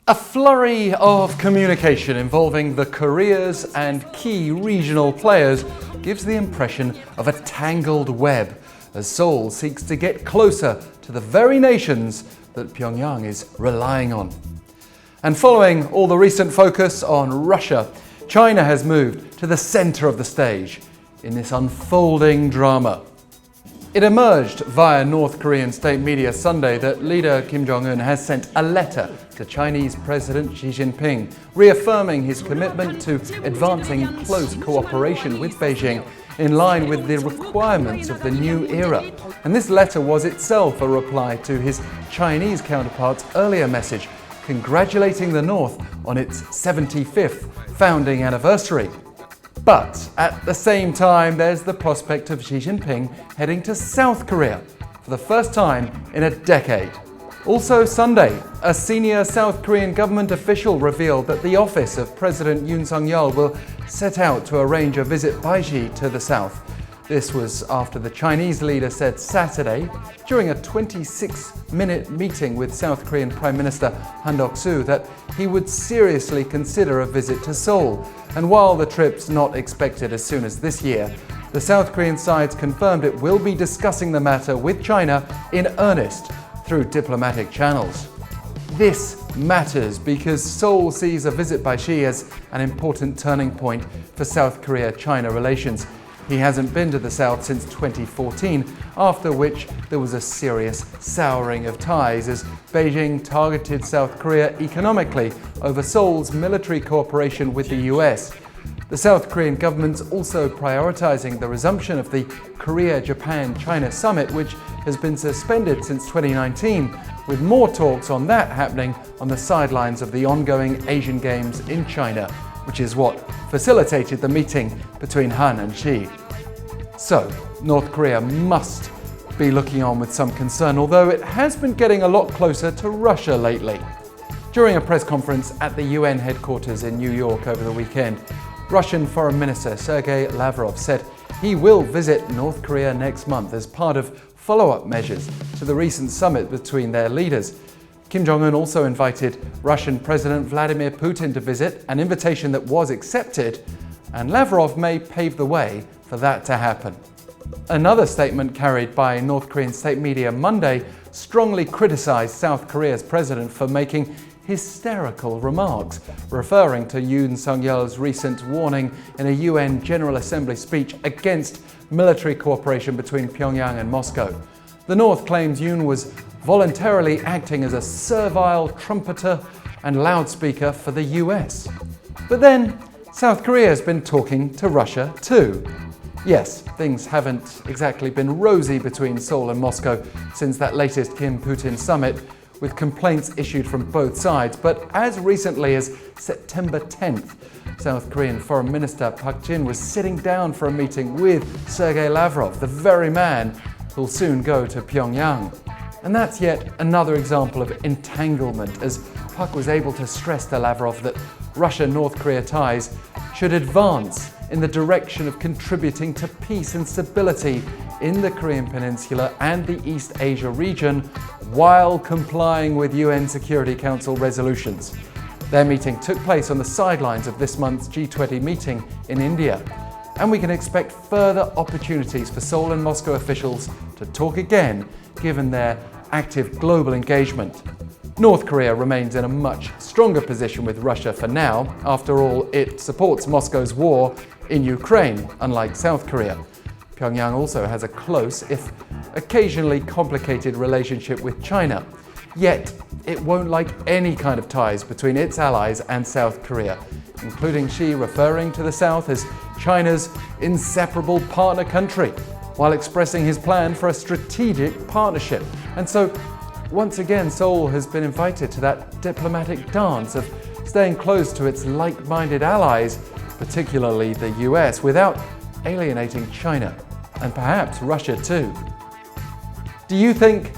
A flurry of communication involving the Koreas and key regional players gives the impression of a tangled web as Seoul seeks to get closer to the very nations that Pyongyang is relying on. And following all the recent focus on Russia, China has moved to the center of the stage in this unfolding drama. It emerged via North Korean state media Sunday that leader Kim-Jong-un has sent a letter to Chinese President Xi Jinping, reaffirming his commitment to advancing close cooperation with Beijing in line with the requirements of the new era. And this letter was itself a reply to his Chinese counterpart's earlier message, congratulating the North on its 75th founding anniversary. But at the same time, there's the prospect of Xi Jinping heading to South Korea for the first time in a decade. Also Sunday, a senior South Korean government official revealed that the office of President Yoon-Suk-Yeol will set out to arrange a visit by Xi to the south. This was after the Chinese leader said Saturday, during a 26-minute meeting with South Korean Prime Minister Han Duck-soo, that he would seriously consider a visit to Seoul. And while the trip's not expected as soon as this year, the South Korean sides confirmed it will be discussing the matter with China in earnest through diplomatic channels. This matters because Seoul sees a visit by Xi as an important turning point for South Korea-China relations. He hasn't been to the south since 2014, after which there was a serious souring of ties as Beijing targeted South Korea economically over Seoul's military cooperation with the US. The South Korean government's also prioritizing the resumption of the Korea-Japan-China summit, which has been suspended since 2019, with more talks on that happening on the sidelines of the ongoing Asian Games in China, which is what facilitated the meeting between Han and Xi. So, North Korea must be looking on with some concern, although it has been getting a lot closer to Russia lately. During a press conference at the UN headquarters in New York over the weekend, Russian Foreign Minister Sergei-Lavrov said he will visit North Korea next month as part of follow-up measures to the recent summit between their leaders. Kim Jong-un also invited Russian President Vladimir-Putin to visit, an invitation that was accepted, and Lavrov may pave the way for that to happen. Another statement carried by North Korean state media Monday strongly criticized South Korea's president for making hysterical remarks, referring to Yoon-Suk-Yeol's recent warning in a UN General Assembly speech against military cooperation between Pyongyang and Moscow. The North claims Yoon was voluntarily acting as a servile trumpeter and loudspeaker for the US. But then, South Korea has been talking to Russia too. Yes, things haven't exactly been rosy between Seoul and Moscow since that latest Kim-Putin-summit, with complaints issued from both sides. But as recently as September 10th, South Korean Foreign Minister Park Jin was sitting down for a meeting with Sergei-Lavrov, the very man who'll soon go to Pyongyang. And that's yet another example of entanglement, as Park was able to stress to Lavrov that Russia-North Korea ties should advance in the direction of contributing to peace and stability in the Korean Peninsula and the East Asia region while complying with UN Security Council resolutions. Their meeting took place on the sidelines of this month's G20 meeting in India, and we can expect further opportunities for Seoul and Moscow officials to talk again, given their active global engagement. North Korea remains in a much stronger position with Russia for now. After all, it supports Moscow's war in Ukraine, unlike South Korea. Pyongyang also has a close, if occasionally complicated, relationship with China. Yet, it won't like any kind of ties between its allies and South Korea, including Xi referring to the South as China's inseparable partner country, while expressing his plan for a strategic partnership. And so, once again, Seoul has been invited to that diplomatic dance of staying close to its like-minded allies, particularly the US, without alienating China, and perhaps Russia too. Do you think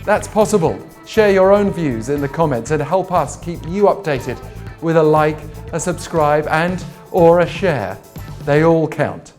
that's possible? Share your own views in the comments and help us keep you updated with a like, a subscribe, and/or a share. They all count.